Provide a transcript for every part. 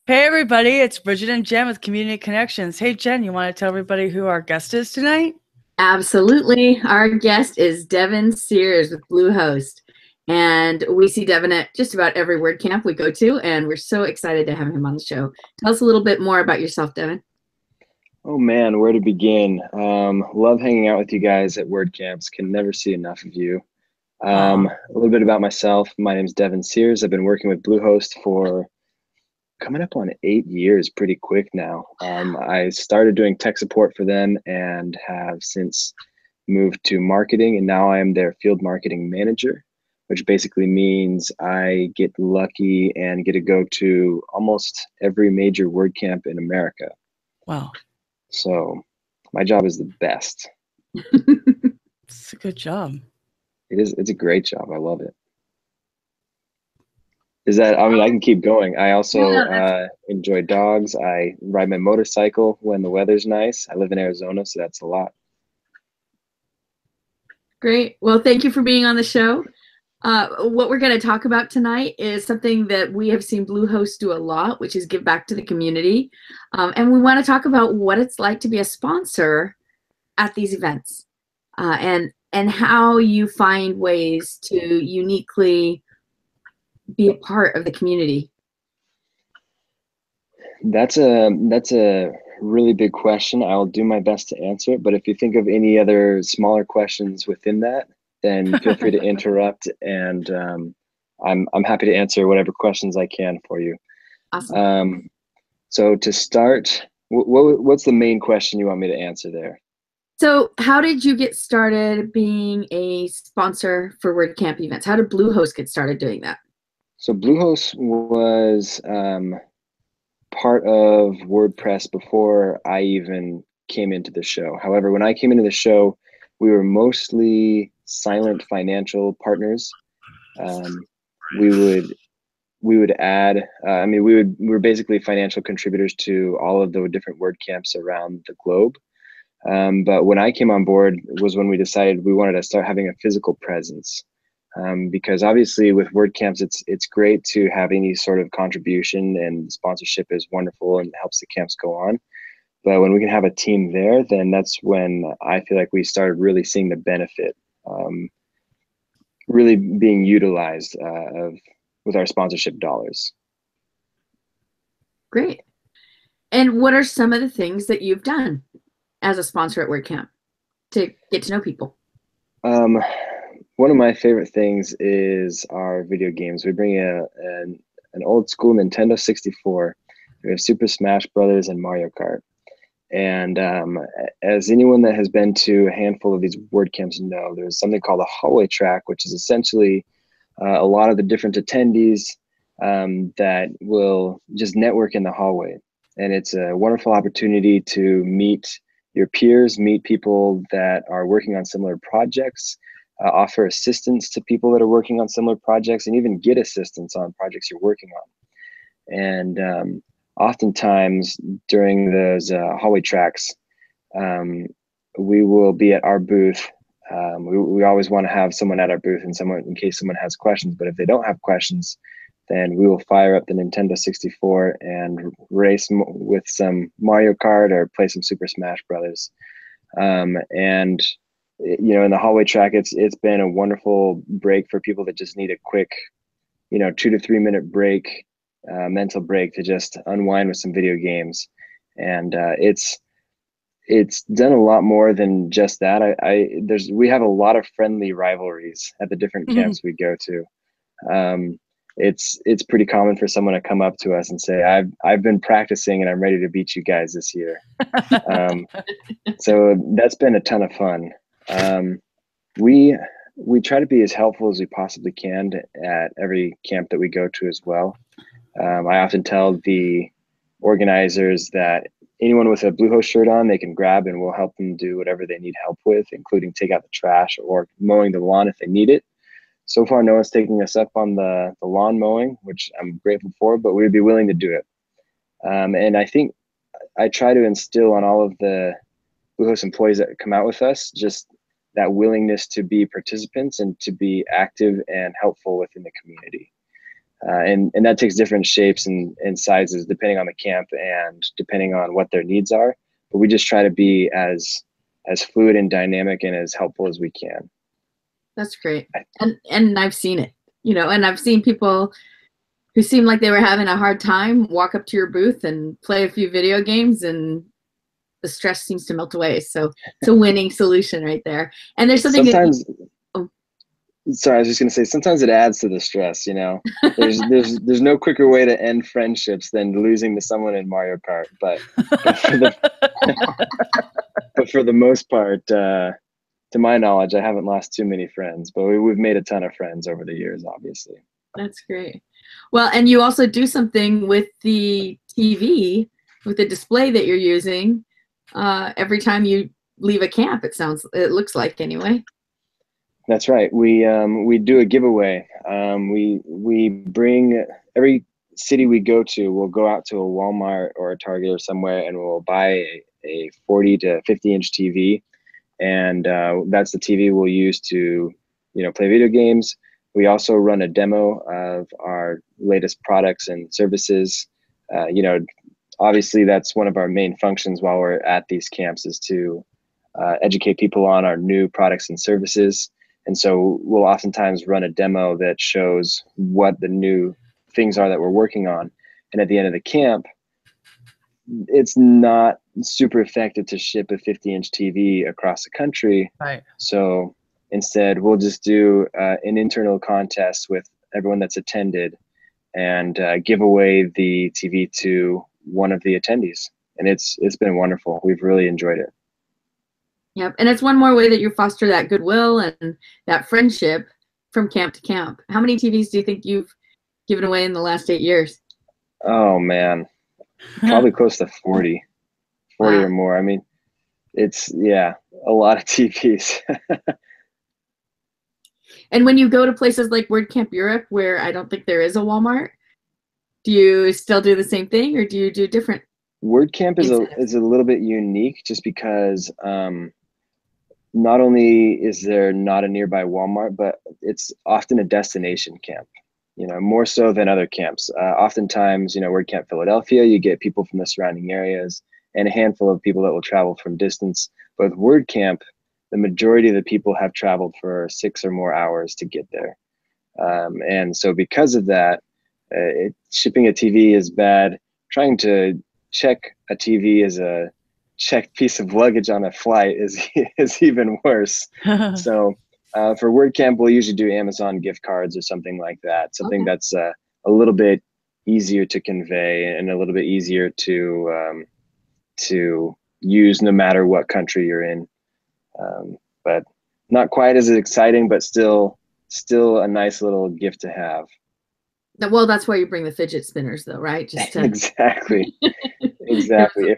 Hey everybody, it's Bridget and Jen with Community Connections. Hey Jen, you want to tell everybody who our guest is tonight? Absolutely. Our guest is Devin Sears with Bluehost. And we see Devin at just about every WordCamp we go to, and we're so excited to have him on the show. Tell us a little bit more about yourself, Devin. Oh man, where to begin? Love hanging out with you guys at WordCamps. Can never see enough of you. A little bit about myself. My name is Devin Sears. I've been working with Bluehost for coming up on 8 years, pretty quick now. I started doing tech support for them and have since moved to marketing, and now I am their field marketing manager, which basically means I get lucky and get to go to almost every major WordCamp in America. Wow. So my job is the best. It's a good job. It is. It's a great job. I love it. I can keep going. I also enjoy dogs. I ride my motorcycle when the weather's nice. I live in Arizona, so that's a lot. Great. Well, thank you for being on the show. What we're going to talk about tonight is something that we have seen Bluehost do a lot, which is give back to the community. And we want to talk about what it's like to be a sponsor at these events, and how you find ways to uniquely be a part of the community. That's a really big question. I'll do my best to answer it, but if you think of any other smaller questions within that, then feel free to interrupt, and I'm happy to answer whatever questions I can for you. Awesome. So to start, what's the main question you want me to answer there? So how did you get started being a sponsor for WordCamp events? How did Bluehost get started doing that? So Bluehost was part of WordPress before I even came into the show. However, when I came into the show, we were mostly silent financial partners. We would add, we were basically financial contributors to all of the different WordCamps around the globe. But when I came on board was when we decided we wanted to start having a physical presence. Because obviously with WordCamps, it's great to have any sort of contribution, and sponsorship is wonderful and helps the camps go on. But when we can have a team there, then that's when I feel like we started really seeing the benefit, really being utilized with our sponsorship dollars. Great. And what are some of the things that you've done as a sponsor at WordCamp to get to know people? One of my favorite things is our video games. We bring an old school Nintendo 64. We have Super Smash Brothers and Mario Kart. And as anyone that has been to a handful of these WordCamps know, there's something called a hallway track, which is essentially a lot of the different attendees that will just network in the hallway. And it's a wonderful opportunity to meet your peers, meet people that are working on similar projects, offer assistance to people that are working on similar projects, and even get assistance on projects you're working on. And oftentimes during those hallway tracks, we will be at our booth. We always want to have someone at our booth and someone in case someone has questions, but if they don't have questions, then we will fire up the Nintendo 64 and race with some Mario Kart or play some Super Smash Brothers. And you know, in the hallway track, it's been a wonderful break for people that just need a quick, 2 to 3 minute break, mental break to just unwind with some video games. And it's done a lot more than just that. We have a lot of friendly rivalries at the different camps we go to. It's pretty common for someone to come up to us and say, I've been practicing and I'm ready to beat you guys this year. So that's been a ton of fun. We try to be as helpful as we possibly can at every camp that we go to as well. I often tell the organizers that anyone with a Bluehost shirt on, they can grab and we'll help them do whatever they need help with, including take out the trash or mowing the lawn if they need it. So far, no one's taking us up on the lawn mowing, which I'm grateful for, but we'd be willing to do it. And I think I try to instill on all of the Bluehost employees that come out with us just that willingness to be participants and to be active and helpful within the community. And that takes different shapes and sizes depending on the camp and depending on what their needs are. But we just try to be as fluid and dynamic and as helpful as we can. That's great. And I've seen it, you know, and I've seen people who seem like they were having a hard time walk up to your booth and play a few video games, and the stress seems to melt away. So it's a winning solution right there. And there's something sometimes sorry, I was just gonna say, sometimes it adds to the stress, you know. There's no quicker way to end friendships than losing to someone in Mario Kart. But for the most part, to my knowledge, I haven't lost too many friends, but we've made a ton of friends over the years, obviously. That's great. Well, and you also do something with the TV, with the display that you're using every time you leave a camp, it looks like anyway. That's right. We do a giveaway. We bring, every city we go to, we'll go out to a Walmart or a Target or somewhere, and we'll buy a 40 to 50 inch TV, and that's the TV we'll use to, you know, play video games. We also run a demo of our latest products and services. You know, obviously that's one of our main functions while we're at these camps, is to educate people on our new products and services. And so we'll oftentimes run a demo that shows what the new things are that we're working on. And at the end of the camp, it's not super effective to ship a 50 inch TV across the country. Right. So instead, we'll just do an internal contest with everyone that's attended and give away the TV to one of the attendees. And it's been wonderful. We've really enjoyed it. Yep. And it's one more way that you foster that goodwill and that friendship from camp to camp. How many TVs do you think you've given away in the last 8 years? Oh, man. Probably close to 40 wow. Or more. I mean, it's, yeah, a lot of TVs. And when you go to places like WordCamp Europe, where I don't think there is a Walmart, do you still do the same thing, or do you do different? WordCamp is a little bit unique just because not only is there not a nearby Walmart, but it's often a destination camp, you know, more so than other camps. Oftentimes, you know, WordCamp Philadelphia, you get people from the surrounding areas and a handful of people that will travel from distance. But with WordCamp, the majority of the people have traveled for 6 or more hours to get there. And so because of that, shipping a TV is bad. Trying to check a TV as a checked piece of luggage on a flight is even worse. So for WordCamp, we'll usually do Amazon gift cards or something like that. Something okay. That's a little bit easier to convey and a little bit easier to use no matter what country you're in. But not quite as exciting, but still a nice little gift to have. Well, that's why you bring the fidget spinners, though, right? Just to... Exactly. Exactly.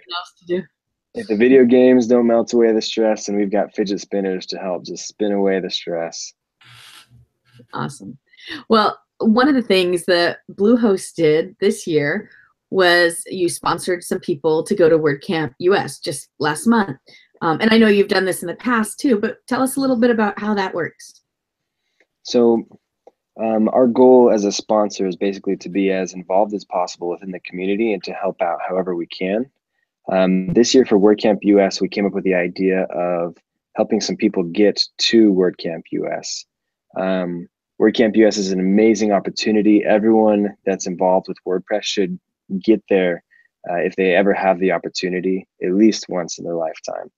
If the video games don't melt away the stress, and we've got fidget spinners to help just spin away the stress. Awesome. Well, one of the things that Bluehost did this year was you sponsored some people to go to WordCamp US just last month. And I know you've done this in the past too, but tell us a little bit about how that works. So our goal as a sponsor is basically to be as involved as possible within the community and to help out however we can. This year for WordCamp US, we came up with the idea of helping some people get to WordCamp US. WordCamp US is an amazing opportunity. Everyone that's involved with WordPress should get there if they ever have the opportunity, at least once in their lifetime.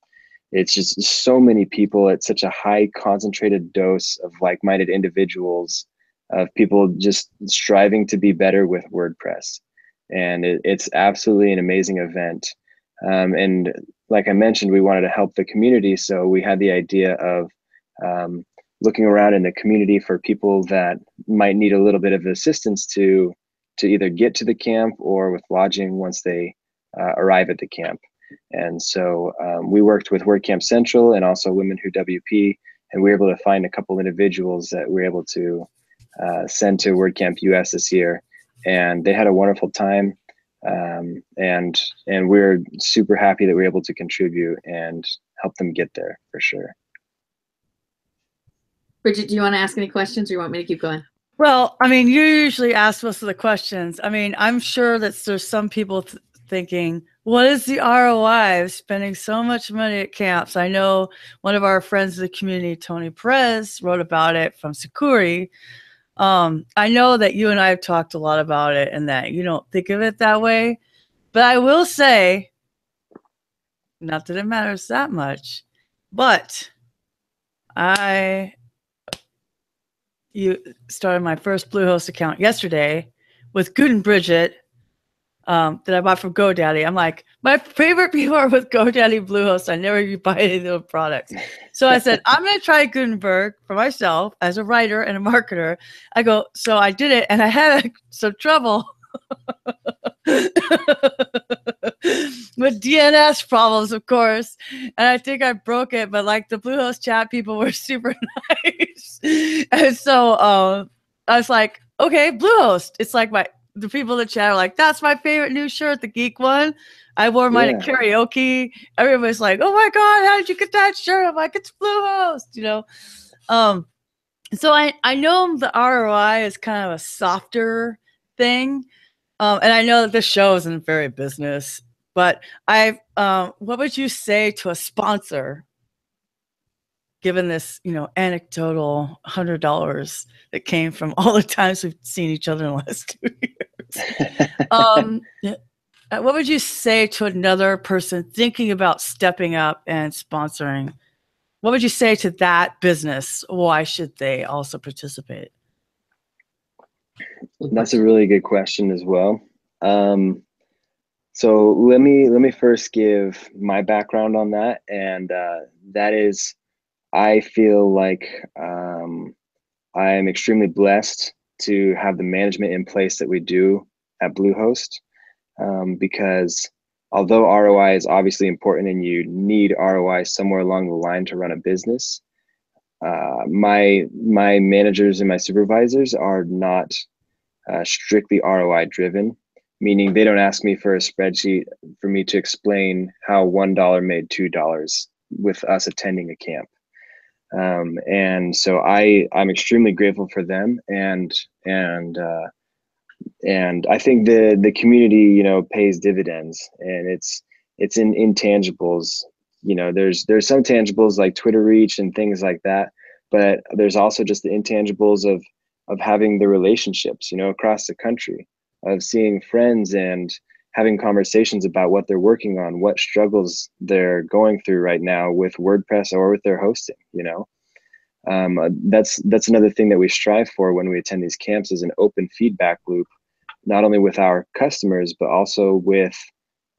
It's just so many people. It's such a high concentrated dose of like-minded individuals, of people just striving to be better with WordPress. And it's absolutely an amazing event. And like I mentioned, we wanted to help the community. So we had the idea of looking around in the community for people that might need a little bit of assistance to either get to the camp or with lodging once they arrive at the camp. And so we worked with WordCamp Central and also Women Who WP, and we were able to find a couple individuals that we were able to send to WordCamp US this year, and they had a wonderful time. And we're super happy that we're able to contribute and help them get there for sure. Bridget, do you want to ask any questions, or you want me to keep going? Well, I mean, you usually ask most of the questions. I mean, I'm sure that there's some people thinking, what is the ROI of spending so much money at camps? I know one of our friends in the community, Tony Perez, wrote about it from Sakuri. I know that you and I have talked a lot about it and that you don't think of it that way. But I will say, not that it matters that much, but you started my first Bluehost account yesterday with Good and Bridget that I bought from GoDaddy. I'm like, my favorite people are with GoDaddy Bluehost. I never buy any of their products. So I said, I'm going to try Gutenberg for myself as a writer and a marketer. I go, so I did it, and I had some trouble with DNS problems, of course. And I think I broke it, but like the Bluehost chat people were super nice. And so I was like, okay, Bluehost. It's like the people in the chat are like, that's my favorite new shirt, the geek one. I wore mine at karaoke. Everybody's like, oh my God, how did you get that shirt? I'm like, it's Bluehost, you know? So I know the ROI is kind of a softer thing. And I know that this show isn't very business, but what would you say to a sponsor, given this, anecdotal $100 that came from all the times we've seen each other in the last 2 years? What would you say to another person thinking about stepping up and sponsoring? What would you say to that business? Why should they also participate? That's a really good question as well. So let me first give my background on that, and that is, I feel like I am extremely blessed to have the management in place that we do at Bluehost, because although ROI is obviously important and you need ROI somewhere along the line to run a business, my managers and my supervisors are not strictly ROI driven, meaning they don't ask me for a spreadsheet for me to explain how $1 made $2 with us attending a camp. And so I'm extremely grateful for them, and I think the community, pays dividends, and it's in intangibles. There's some tangibles like Twitter reach and things like that, but there's also just the intangibles of having the relationships, across the country, of seeing friends and having conversations about what they're working on, what struggles they're going through right now with WordPress or with their hosting. That's another thing that we strive for when we attend these camps, is an open feedback loop, not only with our customers, but also with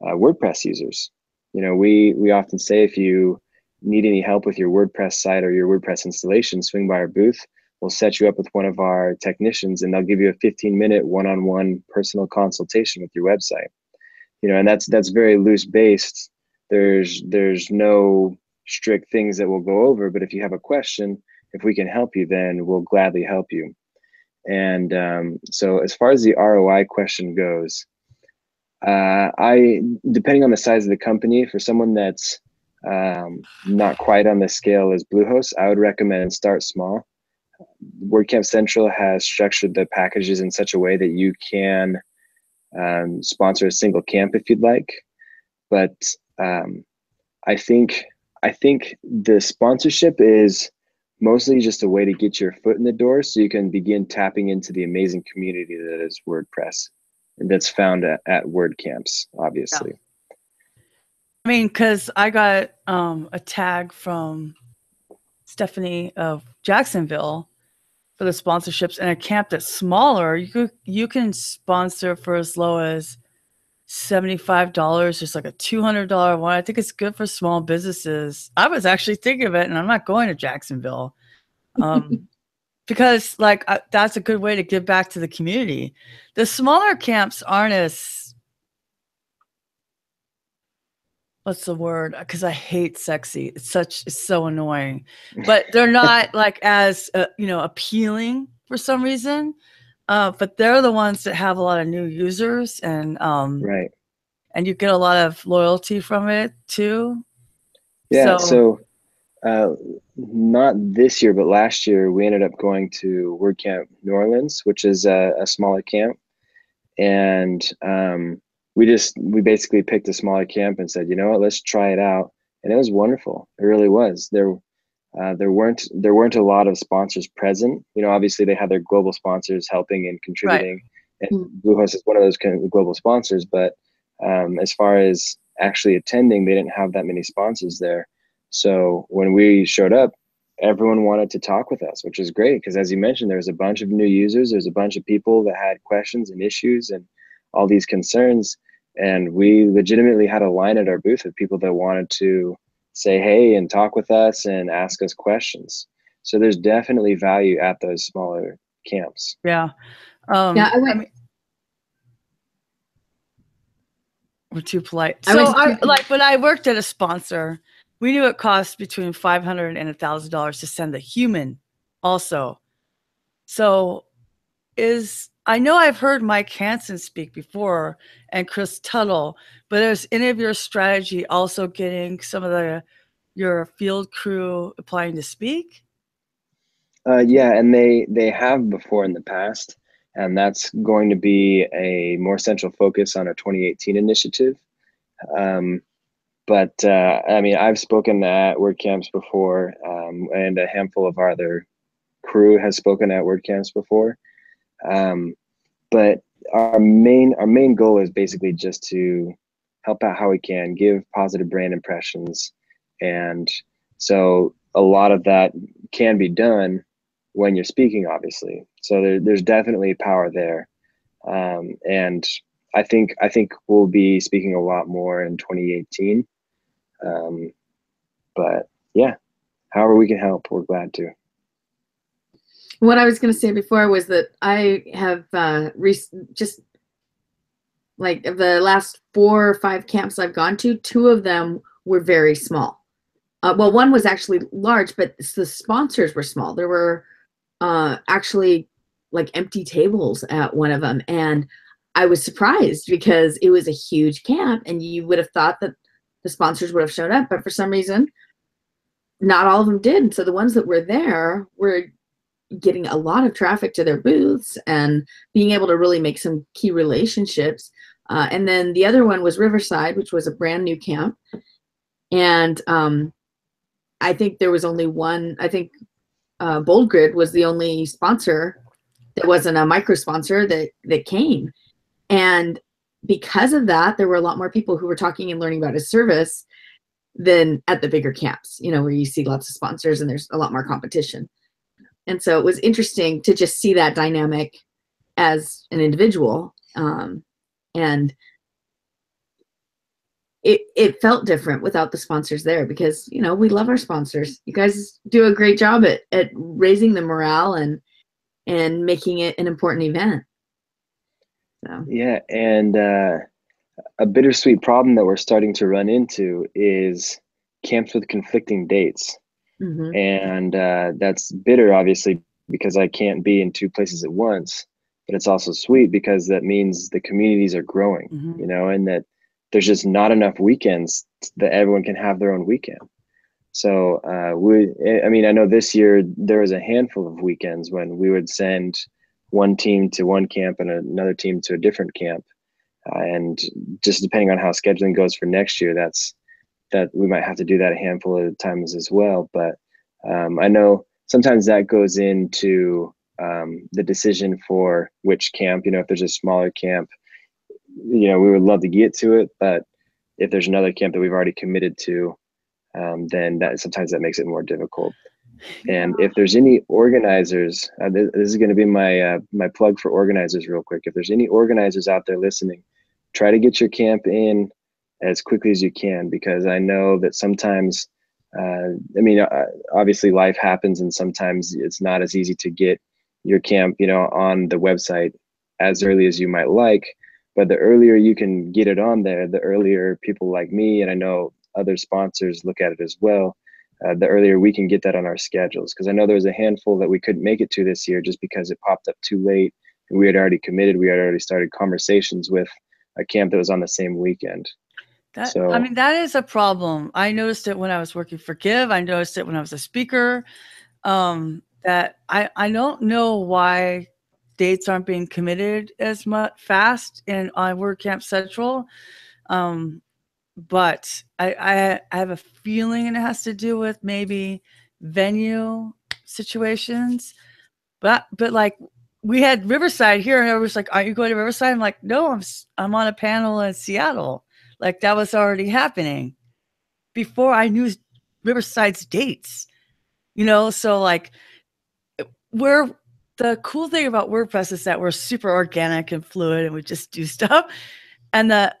WordPress users. We often say, if you need any help with your WordPress site or your WordPress installation, swing by our booth. We'll set you up with one of our technicians, and they'll give you a 15-minute one-on-one personal consultation with your website. And that's very loose based. There's no strict things that we'll go over, but if you have a question, if we can help you, then we'll gladly help you. And so as far as the ROI question goes, depending on the size of the company, for someone that's not quite on the scale as Bluehost, I would recommend start small. WordCamp Central has structured the packages in such a way that you can sponsor a single camp if you'd like. But I think the sponsorship is mostly just a way to get your foot in the door, so you can begin tapping into the amazing community that is WordPress, and that's found at WordCamps, obviously. Yeah. I mean, because I got a tag from Stephanie of Jacksonville for the sponsorships, and a camp that's smaller, you can sponsor for as low as $75, just like a $200 one. I think it's good for small businesses. I was actually thinking of it, and I'm not going to Jacksonville because that's a good way to give back to the community. The smaller camps aren't as, what's the word? Because I hate sexy. It's so annoying, but they're not like as appealing for some reason. But they're the ones that have a lot of new users, and right. And you get a lot of loyalty from it too. Yeah. So Not this year, but last year we ended up going to WordCamp New Orleans, which is a smaller camp. And we basically picked a smaller camp and said, you know what, let's try it out. And it was wonderful. It really was. There weren't a lot of sponsors present. You know, obviously they had their global sponsors helping and contributing, right. And Bluehost is one of those kind of global sponsors. But as far as actually attending, they didn't have that many sponsors there. So when we showed up, everyone wanted to talk with us, which is great because, as you mentioned, there's a bunch of new users. There's a bunch of people that had questions and issues and all these concerns. And we legitimately had a line at our booth of people that wanted to say hey and talk with us and ask us questions. So there's definitely value at those smaller camps. Yeah. Yeah, I mean, we're too polite. So like when I worked at a sponsor, we knew it cost between $500 and $1,000 to send the human also. So I know I've heard Mike Hansen speak before and Chris Tuttle, but is any of your strategy also getting some of your field crew applying to speak? Yeah, and they have before in the past, and that's going to be a more central focus on our 2018 initiative. But I mean, I've spoken at WordCamps before, and a handful of our other crew has spoken at WordCamps before. But our main goal is basically just to help out how we can, give positive brand impressions. And so a lot of that can be done when you're speaking, obviously. So there's definitely power there. And I think we'll be speaking a lot more in 2018. But yeah, however we can help, we're glad to. What I was going to say before was that I have just like the last 4 or 5 camps I've gone to, 2 of them were very small. Well, one was actually large, but the sponsors were small. There were actually like empty tables at one of them. And I was surprised because it was a huge camp and you would have thought that the sponsors would have showed up, but for some reason, not all of them did. And so the ones that were there were getting a lot of traffic to their booths and being able to really make some key relationships. And then the other one was Riverside, which was a brand new camp. And I think there was only one, I think Bold Grid was the only sponsor that wasn't a micro sponsor that came. And because of that, there were a lot more people who were talking and learning about his service than at the bigger camps, you know, where you see lots of sponsors and there's a lot more competition. And so it was interesting to just see that dynamic as an individual. And it felt different without the sponsors there because, you know, we love our sponsors. You guys do a great job at raising the morale and making it an important event. So. Yeah, and a bittersweet problem that we're starting to run into is camps with conflicting dates. Mm-hmm. And that's bitter, obviously, because I can't be in 2 places at once, but it's also sweet because that means the communities are growing, mm-hmm. you know, and that there's just not enough weekends that everyone can have their own weekend. So I mean, I know this year there was a handful of weekends when we would send one team to one camp and another team to a different camp. And just depending on how scheduling goes for next year, that we might have to do that a handful of times as well. But I know sometimes that goes into the decision for which camp, you know, if there's a smaller camp, you know, we would love to get to it, but if there's another camp that we've already committed to, then sometimes that makes it more difficult. And if there's any organizers, this is going to be my plug for organizers real quick. If there's any organizers out there listening, try to get your camp in as quickly as you can, because I know that sometimes, I mean, obviously life happens and sometimes it's not as easy to get your camp, you know, on the website as early as you might like. But the earlier you can get it on there, the earlier people like me, and I know other sponsors look at it as well, the earlier we can get that on our schedules. Because I know there was a handful that we couldn't make it to this year just because it popped up too late. And we had already committed. We had already started conversations with a camp that was on the same weekend. That, I So mean, that is a problem. I noticed it when I was working for Give. I noticed it when I was a speaker. That I don't know why dates aren't being committed as much fast in on WordCamp Central. But I have a feeling it has to do with maybe venue situations. But like we had Riverside here, and everyone's like, "Are you going to Riverside?" I'm like, "No, I'm on a panel in Seattle." Like that was already happening before I knew Riverside's dates. You know, so like we're the cool thing about WordPress is that we're super organic and fluid, and we just do stuff. And the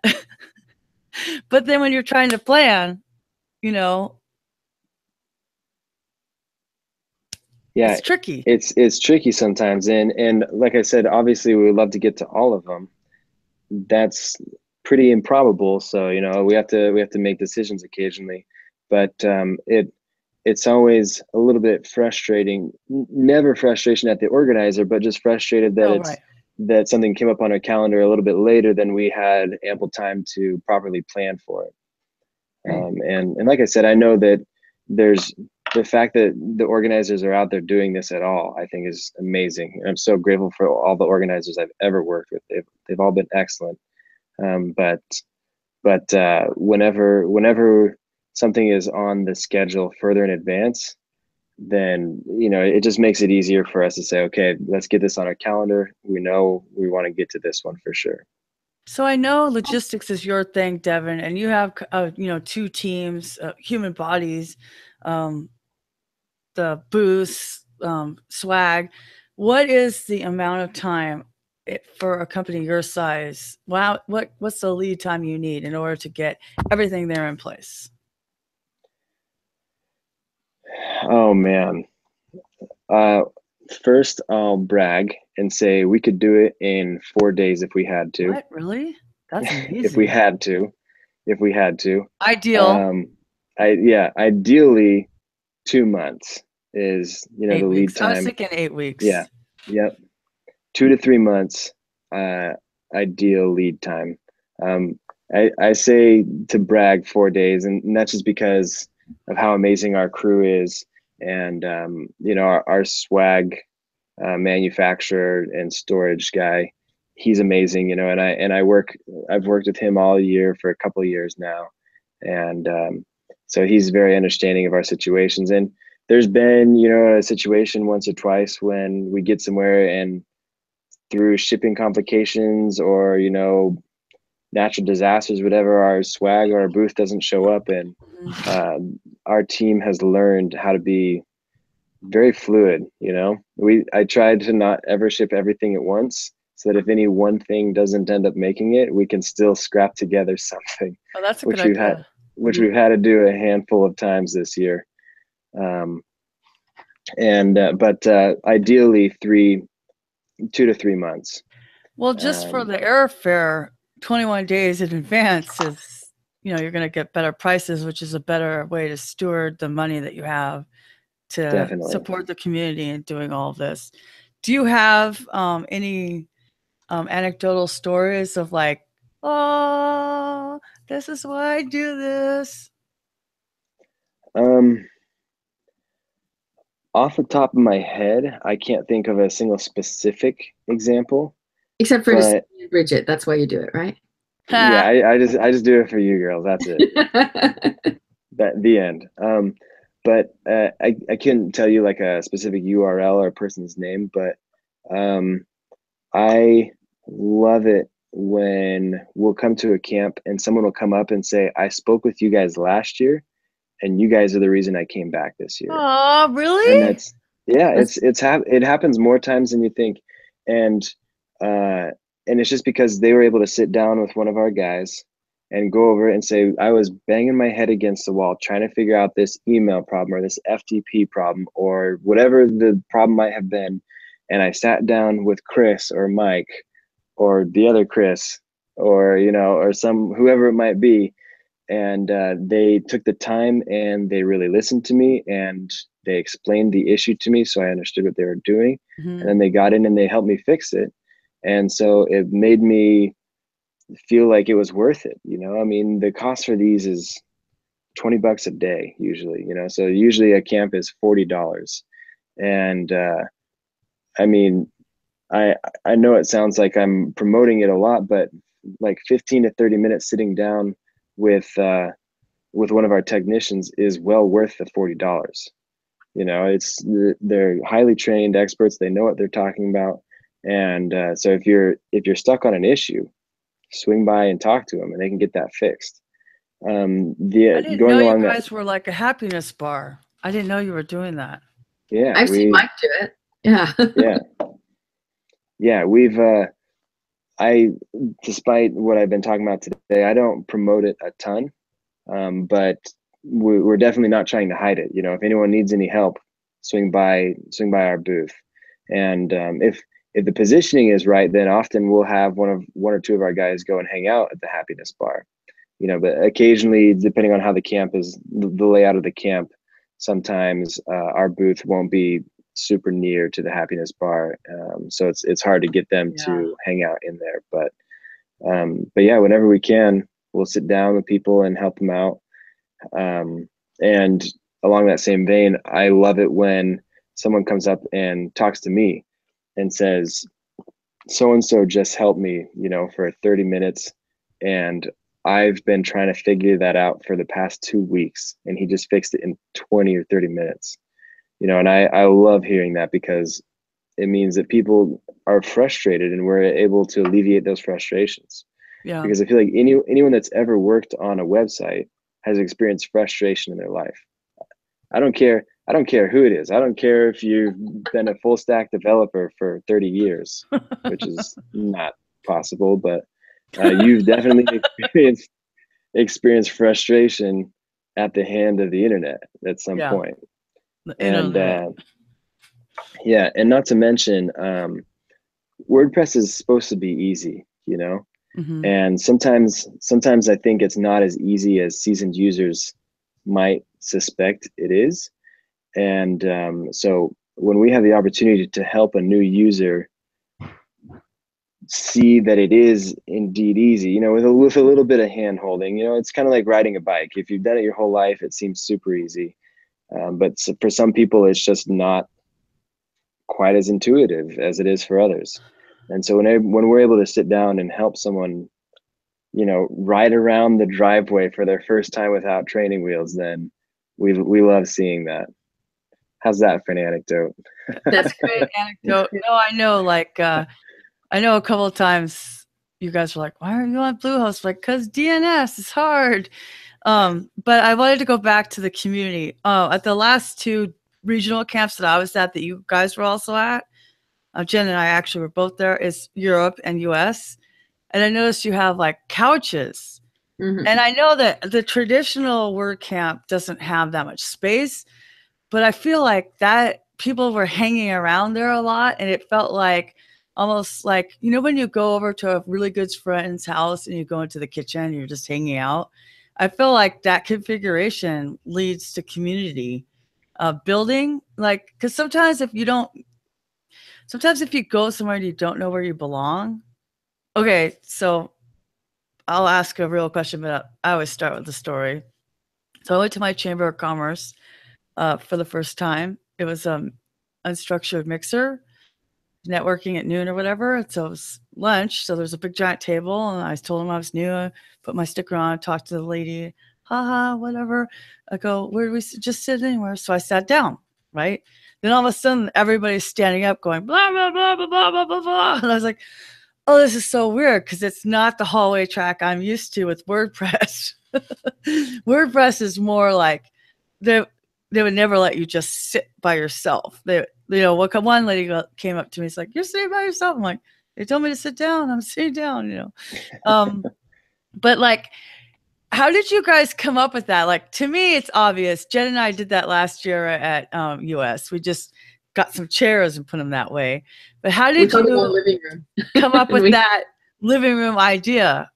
but then when you're trying to plan, you know, yeah, it's tricky. it's tricky sometimes. And like I said, obviously we would love to get to all of them. That's pretty improbable. So, you know, we have to make decisions occasionally, but it's always a little bit frustrating. Never frustration at the organizer, but just frustrated that Oh, right. that something came up on our calendar a little bit later than we had ample time to properly plan for it. Right. And like I said, I know that there's the fact that the organizers are out there doing this at all, I think is amazing. And I'm so grateful for all the organizers I've ever worked with. They've all been excellent. But whenever something is on the schedule further in advance, then, you know, it just makes it easier for us to say, okay, let's get this on our calendar. We know we want to get to this one for sure. So I know logistics is your thing, Devin, and you have, you know, 2 teams, human bodies, the booths, swag. What is the amount of time for a company your size? Wow, what's the lead time you need in order to get everything there in place? Oh man. First I'll brag and say we could do it in 4 days if we had to. What, really? That's amazing. If we had to. Ideal. Ideally 2 months is, you know, 8 the lead weeks. I was time. thinking 8 weeks. Yeah. Yep. 2 to 3 months, ideal lead time. I say to brag 4 days, and that's just because of how amazing our crew is. And, you know, our swag manufacturer and storage guy, he's amazing, you know, and I've worked with him all year for a couple of years now. And so he's very understanding of our situations. And there's been, you know, a situation once or twice when we get somewhere and through shipping complications or, you know, natural disasters, whatever, our swag or our booth doesn't show up. And our team has learned how to be very fluid. You know, I tried to not ever ship everything at once, so that if any one thing doesn't end up making it, we can still scrap together something. Oh, that's a which good we've idea. had, which we've had to do a handful of times this year. But ideally 2 to 3 months. Well, just for the airfare, 21 days in advance is, you know, you're going to get better prices, which is a better way to steward the money that you have to Definitely support the community and doing all of this. Do you have any anecdotal stories of like, oh, this is why I do this? Off the top of my head, I can't think of a single specific example. Except for Bridget, that's why you do it, right? Yeah, I just do it for you girls. That's it. The end. But I couldn't tell you like a specific URL or a person's name, but I love it when we'll come to a camp and someone will come up and say, I spoke with you guys last year and you guys are the reason I came back this year. Oh, really? And that's, yeah, it happens more times than you think. And it's just because they were able to sit down with one of our guys and go over it and say, I was banging my head against the wall trying to figure out this email problem or this FTP problem or whatever the problem might have been. And I sat down with Chris or Mike or the other Chris or, you know, or whoever it might be. And they took the time and they really listened to me and they explained the issue to me so I understood what they were doing. And then they got in and they helped me fix it. And so it made me feel like it was worth it. You know, I mean, the cost for these is $20 a day usually, you know, so usually a camp is $40. And I mean, I know it sounds like I'm promoting it a lot, but like 15 to 30 minutes sitting down with one of our technicians is well worth the $40. You know, they're highly trained experts. They know what they're talking about. And so if you're stuck on an issue, swing by and talk to them, and they can get that fixed. I didn't know you guys were like a happiness bar. I didn't know you were doing that. Yeah, I've seen Mike do it. Yeah. Yeah. We've despite what I've been talking about today, I don't promote it a ton, but we're definitely not trying to hide it. You know, if anyone needs any help, swing by our booth. And if the positioning is right, then often we'll have one or two of our guys go and hang out at the happiness bar. You know, but occasionally, depending on how the camp is, the layout of the camp, sometimes our booth won't be super near to the happiness bar, so it's hard to get them to hang out in there. But yeah, whenever we can, we'll sit down with people and help them out. And along that same vein, I love it when someone comes up and talks to me and says, so and so just helped me, you know, for 30 minutes, and I've been trying to figure that out for the past 2 weeks, and he just fixed it in 20 or 30 minutes. You know, and I love hearing that, because it means that people are frustrated and we're able to alleviate those frustrations. Yeah. Because I feel like anyone that's ever worked on a website has experienced frustration in their life. I don't care who it is. I don't care if you've been a full stack developer for 30 years, which is not possible, but you've definitely experienced frustration at the hand of the internet at some point. And yeah, and not to mention, WordPress is supposed to be easy, you know. Mm-hmm. And sometimes I think it's not as easy as seasoned users might suspect it is. And so when we have the opportunity to help a new user see that it is indeed easy, you know, with a little bit of hand holding, you know, it's kind of like riding a bike. If you've done it your whole life, it seems super easy. But for some people, it's just not quite as intuitive as it is for others. And so when we're able to sit down and help someone, you know, ride around the driveway for their first time without training wheels, then we love seeing that. How's that for an anecdote? That's a great anecdote. No, I know, like, I know a couple of times you guys were like, why aren't you on Bluehost? Like, because DNS is hard. But I wanted to go back to the community. At the last 2 regional camps that I was at, that you guys were also at, Jen and I actually were both there, is Europe and US. And I noticed you have like couches. Mm-hmm. And I know that the traditional WordCamp doesn't have that much space, but I feel like that people were hanging around there a lot. And it felt like almost like, you know, when you go over to a really good friend's house and you go into the kitchen and you're just hanging out. I feel like that configuration leads to community building. Like, because sometimes if you go somewhere and you don't know where you belong. Okay, so I'll ask a real question, but I always start with the story. So I went to my Chamber of Commerce for the first time. It was unstructured mixer, networking at noon or whatever. So it was lunch. So there's a big giant table, and I told them I was new. I put my sticker on, talked to the lady, haha, whatever. I go, where do we just sit anywhere? So I sat down, right? Then all of a sudden, everybody's standing up going, blah, blah, blah, blah, blah, blah, blah, blah. And I was like, oh, this is so weird, because it's not the hallway track I'm used to with WordPress. WordPress is more like they would never let you just sit by yourself. One lady came up to me, it's like, you're sitting by yourself. I'm like, they told me to sit down. I'm sitting down, you know. But like, how did you guys come up with that? Like, to me, it's obvious. Jen and I did that last year at US. We just got some chairs and put them that way. But how did you living room. come up with that living room idea?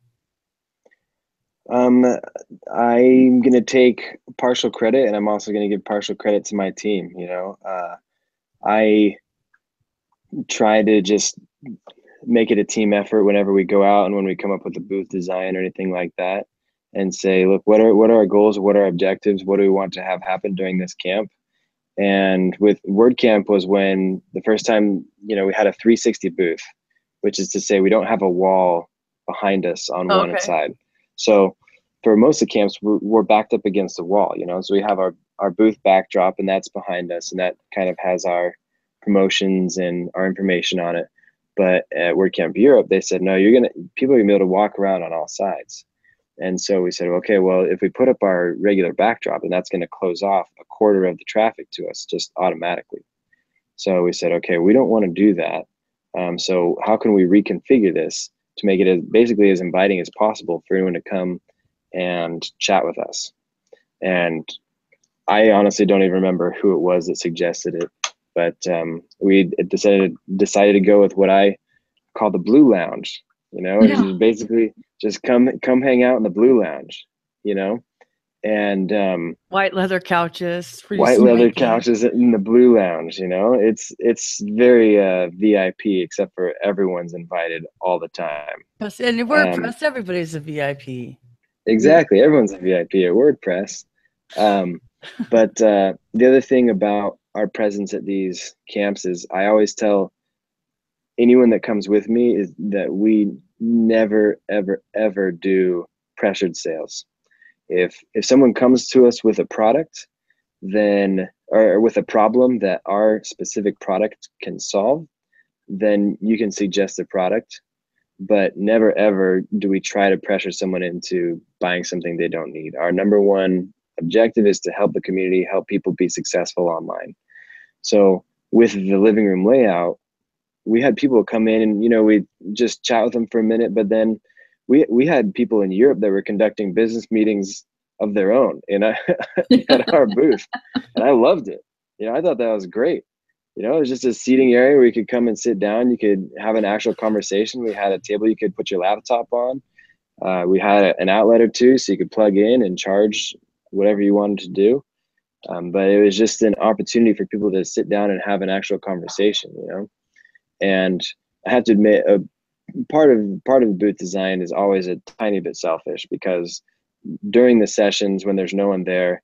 I'm going to take partial credit, and I'm also going to give partial credit to my team. You know, I try to just make it a team effort whenever we go out and when we come up with a booth design or anything like that, and say, look, what are our goals? What are our objectives? What do we want to have happen during this camp? And with WordCamp was when the first time, we had a 360 booth, which is to say we don't have a wall behind us on one side. So for most of the camps, we're backed up against the wall, so we have our booth backdrop and that's behind us, and that kind of has our promotions and our information on it. But at WordCamp Europe, they said, no, people are gonna be able to walk around on all sides. And so we said, okay, well, if we put up our regular backdrop, and that's going to close off a quarter of the traffic to us just automatically. So we said, okay, we don't want to do that. So how can we reconfigure this to make it basically as inviting as possible for anyone to come and chat with us? And I honestly don't even remember who it was that suggested it, but we decided to go with what I call the Blue Lounge. Which is basically just come hang out in the Blue Lounge, and white leather couches couches in the Blue Lounge. It's very VIP, except for everyone's invited all the time. And in WordPress, everybody's a VIP. Exactly, everyone's a VIP at WordPress. But the other thing about our presence at these camps is I always tell anyone that comes with me is that we never, ever, ever do pressured sales. If someone comes to us with a product, then, or with a problem that our specific product can solve, then you can suggest a product, but never, ever do we try to pressure someone into buying something they don't need. Our number one objective is to help the community, help people be successful online. So with the living room layout, we had people come in and, we just chat with them for a minute, but then we had people in Europe that were conducting business meetings of their own at our booth. And I loved it. I thought that was great. It was just a seating area where you could come and sit down. You could have an actual conversation. We had a table you could put your laptop on. We had an outlet or two so you could plug in and charge whatever you wanted to do. But it was just an opportunity for people to sit down and have an actual conversation, And I have to admit, part of the booth design is always a tiny bit selfish, because during the sessions when there's no one there,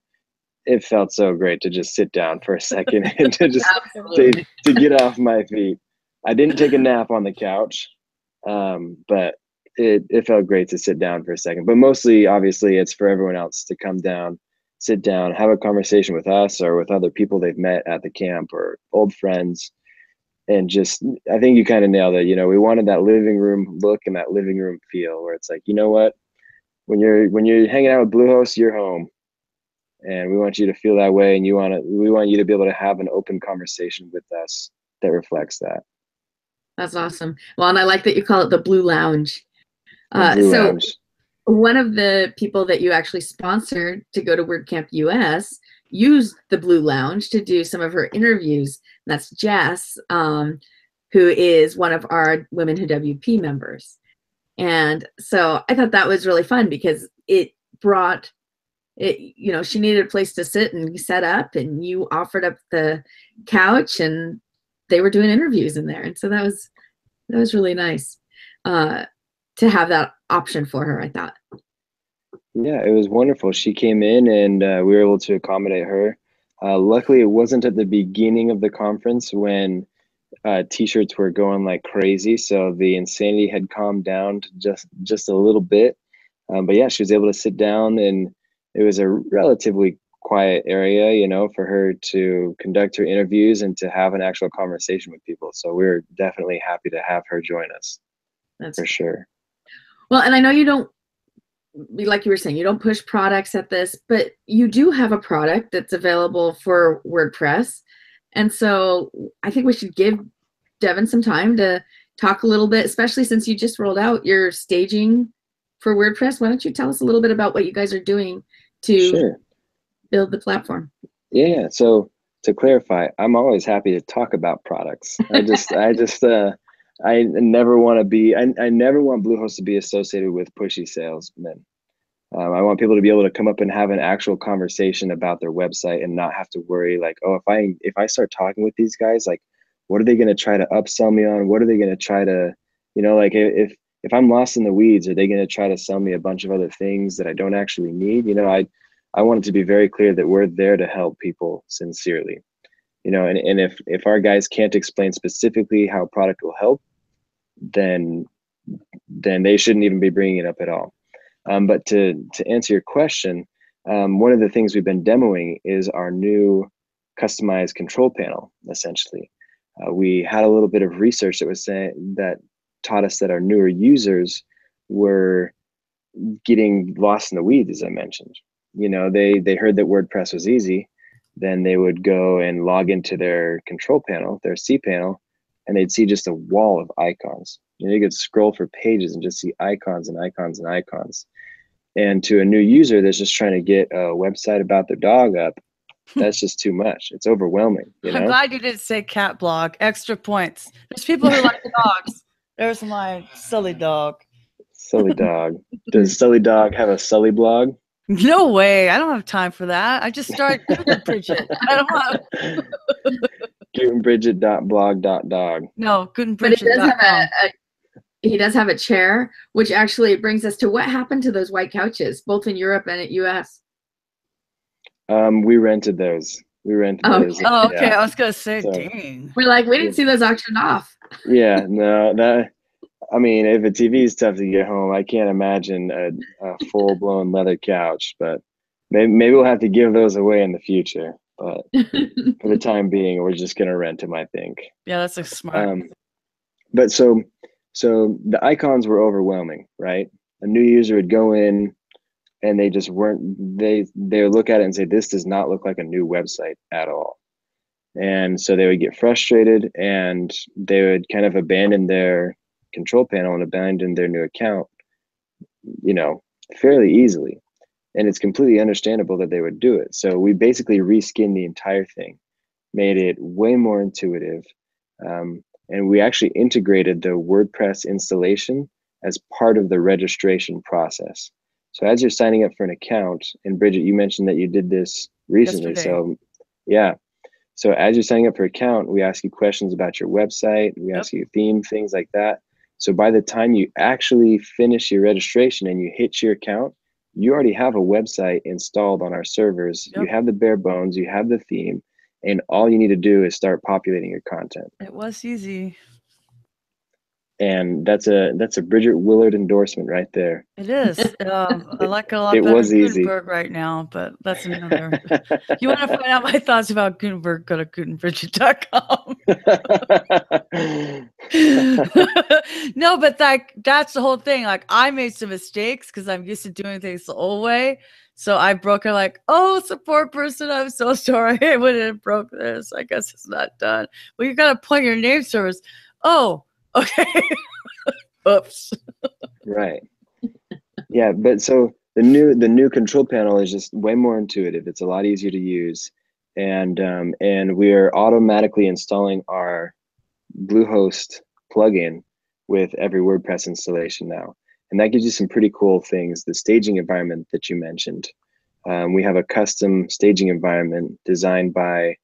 it felt so great to just sit down for a second and to just to get off my feet. I didn't take a nap on the couch, but it felt great to sit down for a second. But mostly, obviously, it's for everyone else to come down, sit down, have a conversation with us or with other people they've met at the camp or old friends. And just, I think you kind of nailed it. We wanted that living room look and that living room feel where it's like, you know what, when you're hanging out with Bluehost, you're home, and we want you to feel that way. And we want you to be able to have an open conversation with us that reflects that. That's awesome. Well, and I like that you call it the Blue Lounge. Lounge. One of the people that you actually sponsored to go to WordCamp US used the Blue Lounge to do some of her interviews. And that's Jess, who is one of our Women Who WP members. And so I thought that was really fun because it brought it, she needed a place to sit and set up, and you offered up the couch and they were doing interviews in there. And so that was really nice to have that option for her, I thought. Yeah, it was wonderful. She came in and we were able to accommodate her. Luckily, it wasn't at the beginning of the conference when t-shirts were going like crazy. So the insanity had calmed down to just a little bit. But yeah, she was able to sit down, and it was a relatively quiet area, for her to conduct her interviews and to have an actual conversation with people. So we were definitely happy to have her join us. That's for sure. Well, and I know you don't, like you were saying, you don't push products at this, but you do have a product that's available for WordPress. And so I think we should give Devin some time to talk a little bit, especially since you just rolled out your staging for WordPress. Why don't you tell us a little bit about what you guys are doing to build the platform? Yeah. So to clarify, I'm always happy to talk about products. I never want Bluehost to be associated with pushy salesmen. I want people to be able to come up and have an actual conversation about their website and not have to worry like, oh, if I start talking with these guys, like, what are they going to try to upsell me on? What are they going to try to Like if I'm lost in the weeds, are they going to try to sell me a bunch of other things that I don't actually need? I want it to be very clear that we're there to help people sincerely. And if our guys can't explain specifically how a product will help, then they shouldn't even be bringing it up at all. But to answer your question, one of the things we've been demoing is our new customized control panel. Essentially, we had a little bit of research that taught us that our newer users were getting lost in the weeds, as I mentioned. They heard that WordPress was easy, then they would go and log into their control panel, their cPanel, and they'd see just a wall of icons. You could scroll for pages and just see icons and icons and icons. And to a new user that's just trying to get a website about their dog up, that's just too much. It's overwhelming. I'm glad you didn't say cat blog. Extra points. There's people who like the dogs. There's my Sully dog. Sully dog. Does Sully dog have a Sully blog? No way. I don't have time for that. I just started Bridget. I don't want Gutenbridget.blog.dog. No, Gutenbridget.com. But he does have a chair, which actually brings us to what happened to those white couches, both in Europe and at US. We rented those. Those. Oh, okay. Yeah. I was gonna say, dang. We're like, we didn't see those auctioned off. Yeah, no, I mean, if a TV is tough to get home, I can't imagine a full-blown leather couch, but maybe we'll have to give those away in the future. But for the time being, we're just gonna rent them, I think. Yeah, that's a smart. But so the icons were overwhelming, right? A new user would go in and they just weren't, they would look at it and say, this does not look like a new website at all. And so they would get frustrated and they would kind of abandon their control panel and abandon their new account, fairly easily. And it's completely understandable that they would do it. So we basically reskinned the entire thing, made it way more intuitive. And we actually integrated the WordPress installation as part of the registration process. So as you're signing up for an account, and Bridget, you mentioned that you did this recently. Yesterday. So yeah. So as you're signing up for an account, we ask you questions about your website. We ask you theme, things like that. So by the time you actually finish your registration and you hit your account, you already have a website installed on our servers. You have the bare bones, you have the theme, and all you need to do is start populating your content. It was easy. And that's a Bridget Willard endorsement right there. It is. I like it a lot It better was than easy. Gutenberg right now, but that's another. You want to find out my thoughts about Gutenberg, go to Gutenbridget.com. No, but that's the whole thing. Like, I made some mistakes because I'm used to doing things the old way. So I broke it like, oh, support person, I'm so sorry. I went and broke this. I guess it's not done. Well, you got to point your name servers. Oh, okay. Oops. Right. Yeah, but so the new control panel is just way more intuitive. It's a lot easier to use, and we are automatically installing our Bluehost plugin with every WordPress installation now, and that gives you some pretty cool things. The staging environment that you mentioned, we have a custom staging environment designed by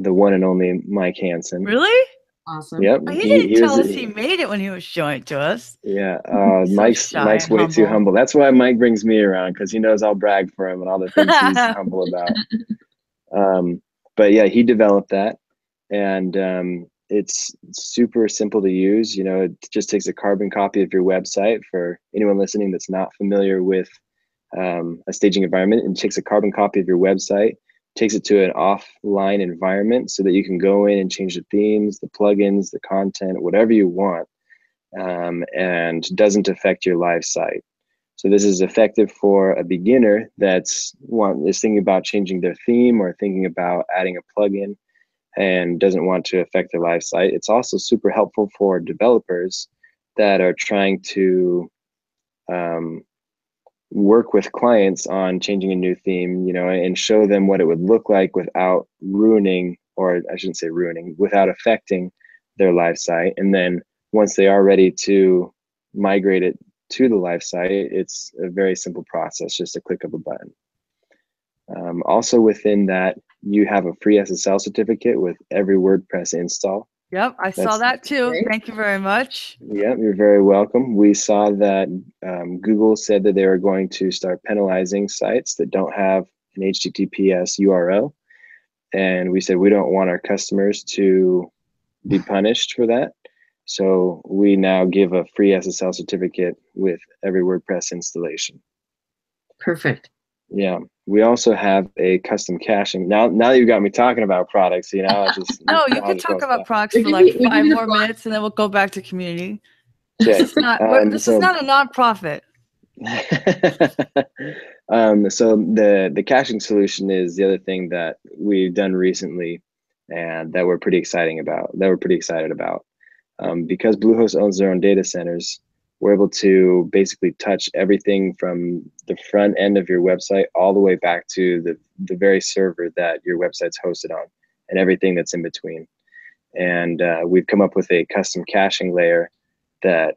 the one and only Mike Hansen. Really? Awesome. Yep. He didn't tell us he made it when he was showing it to us. Yeah. So Mike's way too humble. That's why Mike brings me around, because he knows I'll brag for him and all the things he's humble about. But yeah, he developed that, and it's super simple to use. It just takes a carbon copy of your website. For anyone listening that's not familiar with a staging environment, it takes a carbon copy of your website, takes it to an offline environment so that you can go in and change the themes, the plugins, the content, whatever you want, and doesn't affect your live site. So this is effective for a beginner is thinking about changing their theme or thinking about adding a plugin and doesn't want to affect their live site. It's also super helpful for developers that are trying to work with clients on changing a new theme, and show them what it would look like without ruining, or I shouldn't say ruining, without affecting their live site. And then once they are ready to migrate it to the live site, it's a very simple process, just a click of a button. Also within that, you have a free SSL certificate with every WordPress install. Yep, I saw that too. great. Thank you very much. Yeah, you're very welcome. We saw that Google said that they were going to start penalizing sites that don't have an HTTPS URL. And we said we don't want our customers to be punished for that. So we now give a free SSL certificate with every WordPress installation. Perfect. Yeah. We also have a custom caching. Now that you've got me talking about products, you know, I just No, you can talk about products We for give like you- we give 5 you the more plot. minutes, and then we'll go back to community. Okay. This is not this is not a nonprofit. So the caching solution is the other thing that we've done recently, and that we're pretty excited about. Because Bluehost owns their own data centers, we're able to basically touch everything from the front end of your website all the way back to the very server that your website's hosted on, and everything that's in between. And we've come up with a custom caching layer that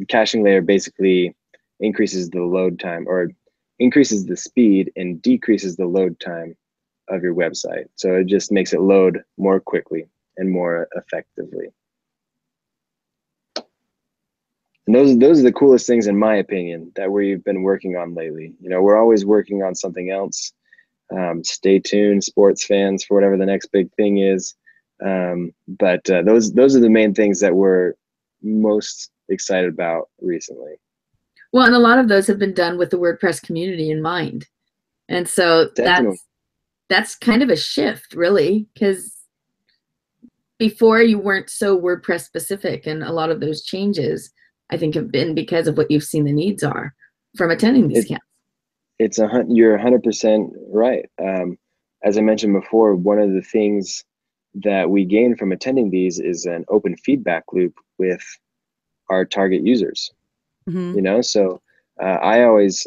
caching layer basically increases the load time, or increases the speed and decreases the load time of your website. So it just makes it load more quickly and more effectively. And those are the coolest things, in my opinion, that we've been working on lately. You know, we're always working on something else. Stay tuned, sports fans, for whatever the next big thing is. But those are the main things that we're most excited about recently. Well, and a lot of those have been done with the WordPress community in mind. And so Definitely. that's kind of a shift, really, because before you weren't so WordPress specific, and a lot of those changes, I think, have been because of what you've seen the needs are from attending these camps. You're 100% right. As I mentioned before, one of the things that we gain from attending these is an open feedback loop with our target users. Mm-hmm. You know, so I always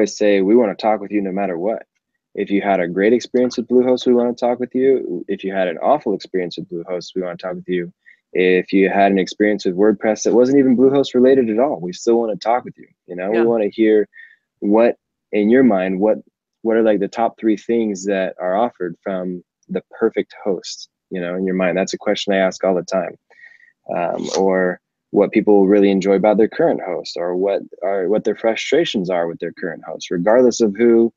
say we want to talk with you no matter what. If you had a great experience with Bluehost, we want to talk with you. If you had an awful experience with Bluehost, we want to talk with you. If you had an experience with WordPress that wasn't even Bluehost related at all, we still want to talk with you. You know, Yeah. We want to hear what, in your mind, what are like the top 3 things that are offered from the perfect host, you know, in your mind. That's a question I ask all the time. Or what people really enjoy about their current host, or what their frustrations are with their current host, regardless of who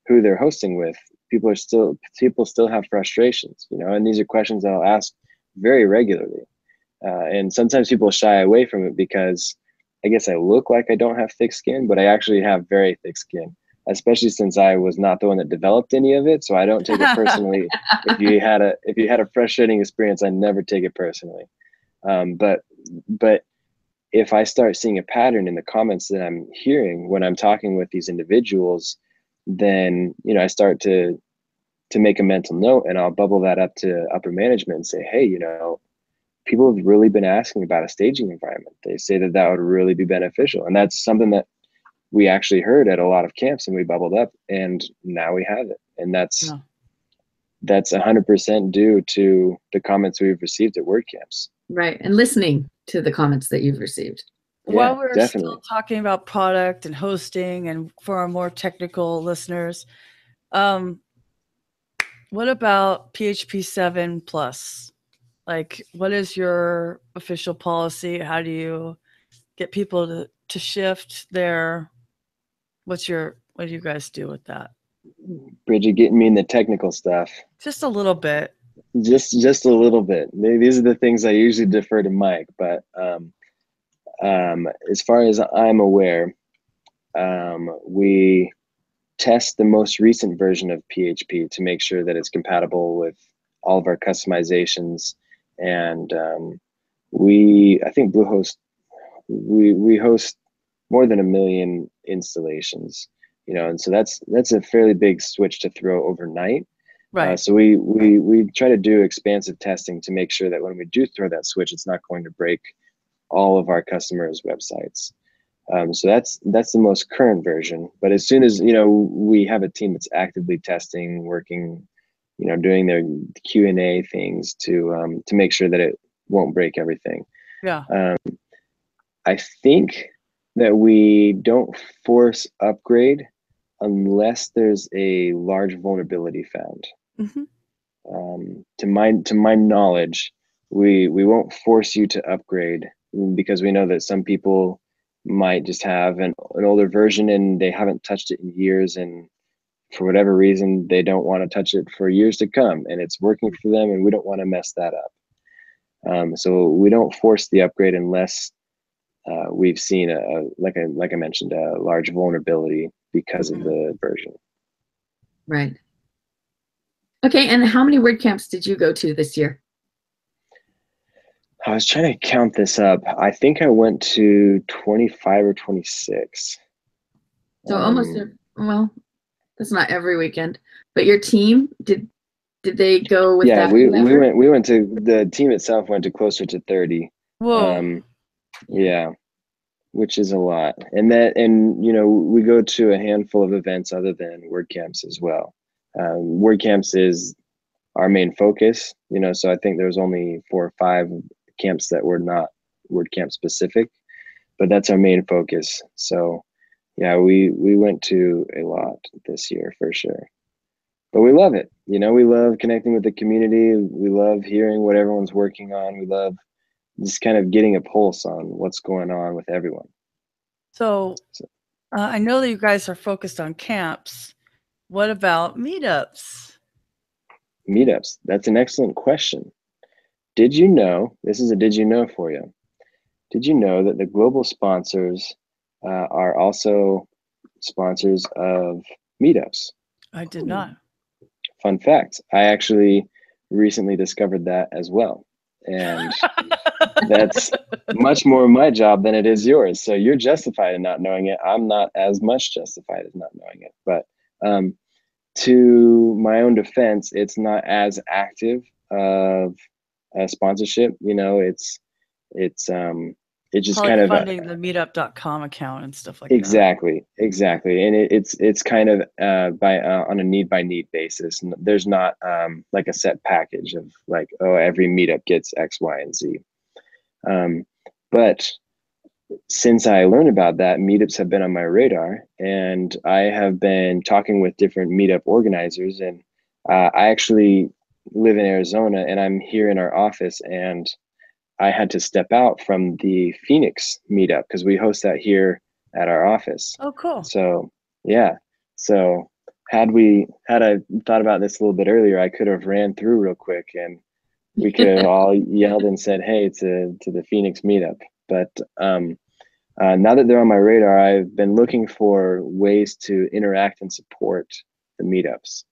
they're hosting with. People still have frustrations, you know, and these are questions that I'll ask very regularly. And sometimes people shy away from it because I guess I look like I don't have thick skin, but I actually have very thick skin, especially since I was not the one that developed any of it. So I don't take it personally. If you had a frustrating experience, I never take it personally. But if I start seeing a pattern in the comments that I'm hearing when I'm talking with these individuals, then, you know, I start to make a mental note, and I'll bubble that up to upper management and say, hey, you know, people have really been asking about a staging environment. They say that would really be beneficial. And that's something that we actually heard at a lot of camps, and we bubbled up, and now we have it. And that's 100% due to the comments we've received at WordCamps. Right. And listening to the comments that you've received. While we're still talking about product and hosting, and for our more technical listeners, what about PHP 7 plus? Like, what is your official policy? How do you get people to shift their, what do you guys do with that? Bridget, getting me in the technical stuff. Just a little bit. Just a little bit. These are the things I usually defer to Mike, but as far as I'm aware, we test the most recent version of PHP to make sure that it's compatible with all of our customizations. And I think Bluehost, we host more than 1 million installations, you know, and so that's a fairly big switch to throw overnight. Right. So we try to do expansive testing to make sure that when we do throw that switch, it's not going to break all of our customers' websites. So that's the most current version. But as soon as, you know, we have a team that's actively testing, working, you know, doing their Q&A things to make sure that it won't break everything. Yeah. I think that we don't force upgrade unless there's a large vulnerability found. Mm-hmm. to my knowledge, we won't force you to upgrade, because we know that some people might just have an older version and they haven't touched it in years, and for whatever reason they don't want to touch it for years to come, and it's working for them, and we don't want to mess that up. So we don't force the upgrade unless we've seen like I mentioned, a large vulnerability because of the version. Right. Okay, and how many WordCamps did you go to this year? I was trying to count this up. I think I went to 25 or 26. So almost, well, that's not every weekend. But your team, did they go with that? Yeah, we went to, the team itself went to closer to 30. Whoa. Yeah, which is a lot. And you know, we go to a handful of events other than WordCamps as well. WordCamps is our main focus, you know, so I think there's only 4 or 5 camps that were not WordCamp specific, but that's our main focus. So yeah, we went to a lot this year for sure. But we love it. You know, we love connecting with the community. We love hearing what everyone's working on. We love just kind of getting a pulse on what's going on with everyone. So I know that you guys are focused on camps. What about meetups? Meetups. That's an excellent question. Did you know, this is a did you know for you. Did you know that the global sponsors are also sponsors of meetups? I did not. Fun fact, I actually recently discovered that as well. And that's much more my job than it is yours. So you're justified in not knowing it. I'm not as much justified as not knowing it. But to my own defense, it's not as active of a sponsorship. You know, it's just Probably kind of funding the meetup.com account and stuff like exactly. And it's kind of on a need by need basis. There's not like a set package of like, oh, every meetup gets X, Y, and Z. But since I learned about that, meetups have been on my radar, and I have been talking with different meetup organizers. And I actually live in Arizona, and I'm here in our office, and I had to step out from the Phoenix meetup because we host that here at our office. Oh, cool. So yeah. So had I thought about this a little bit earlier, I could have ran through real quick and we could have all yelled and said, hey, to the Phoenix meetup. But now that they're on my radar, I've been looking for ways to interact and support the meetups.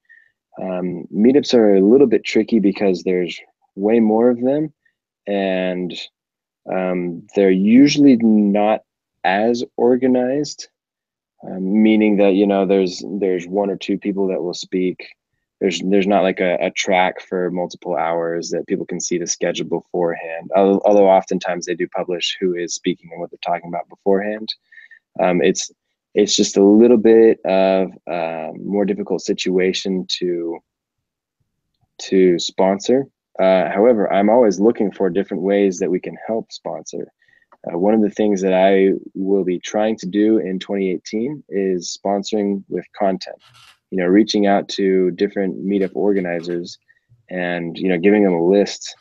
Meetups are a little bit tricky because there's way more of them, and they're usually not as organized, meaning that, you know, there's 1 or 2 people that will speak. There's not like a track for multiple hours that people can see the schedule beforehand, although oftentimes they do publish who is speaking and what they're talking about beforehand. It's just a little bit of a more difficult situation to sponsor. However, I'm always looking for different ways that we can help sponsor. One of the things that I will be trying to do in 2018 is sponsoring with content. You know, reaching out to different meetup organizers and, you know, giving them a list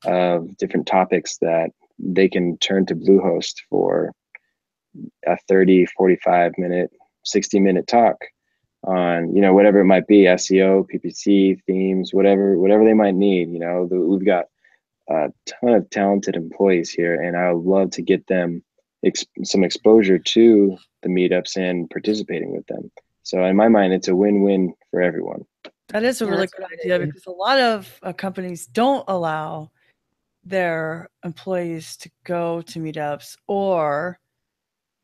of different topics that they can turn to Bluehost for a 30, 45 minute, 60-minute talk on, you know, whatever it might be, SEO, PPC, themes, whatever they might need. You know, we've got a ton of talented employees here, and I would love to get them some exposure to the meetups and participating with them. So in my mind, it's a win-win for everyone. That is a really good idea, because a lot of companies don't allow their employees to go to meetups, or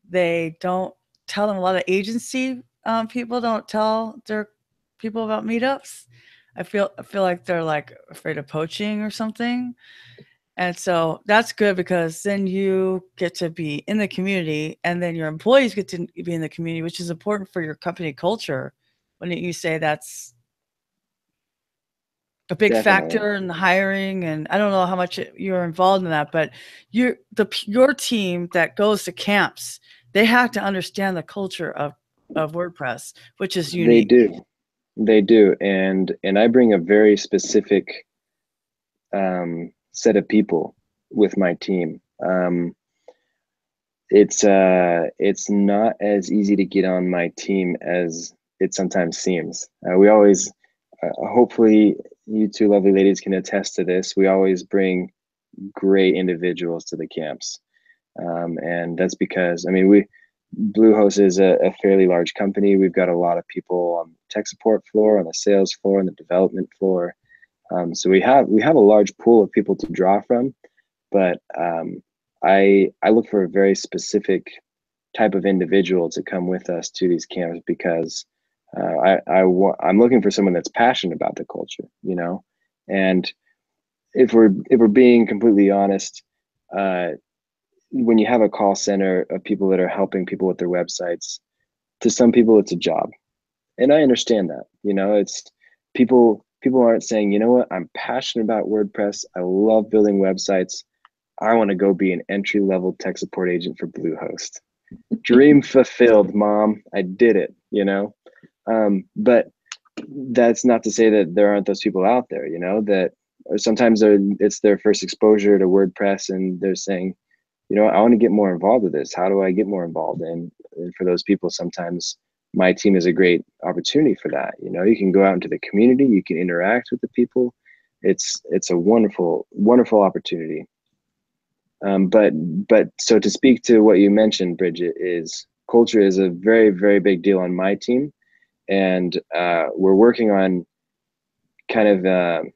they don't tell them. A lot of agency people don't tell their people about meetups. I feel like they're like afraid of poaching or something. And so that's good, because then you get to be in the community, and then your employees get to be in the community, which is important for your company culture. Wouldn't you say that's a big factor in the hiring? And I don't know how much you're involved in that, but your team that goes to camps, they have to understand the culture of WordPress, which is unique. They do. They do, and I bring a very specific set of people with my team. It's not as easy to get on my team as it sometimes seems. We always, hopefully, you two lovely ladies can attest to this. We always bring great individuals to the camps, and that's because, I mean, Bluehost is a fairly large company. We've got a lot of people on the tech support floor, on the sales floor, on the development floor. So we have a large pool of people to draw from, but I look for a very specific type of individual to come with us to these camps, because I'm looking for someone that's passionate about the culture, you know. And if we're being completely honest, when you have a call center of people that are helping people with their websites, to some people it's a job, and I understand that. You know, it's people aren't saying, you know what, I'm passionate about WordPress, I love building websites, I want to go be an entry-level tech support agent for Bluehost. Dream fulfilled, mom, I did it, you know. But that's not to say that there aren't those people out there, you know, that sometimes it's their first exposure to WordPress and they're saying, you know, I want to get more involved with this. How do I get more involved? And for those people, sometimes my team is a great opportunity for that. You know, you can go out into the community, you can interact with the people. It's a wonderful, wonderful opportunity. But so to speak to what you mentioned, Bridget, is culture is a very, very big deal on my team. And we're working on kind of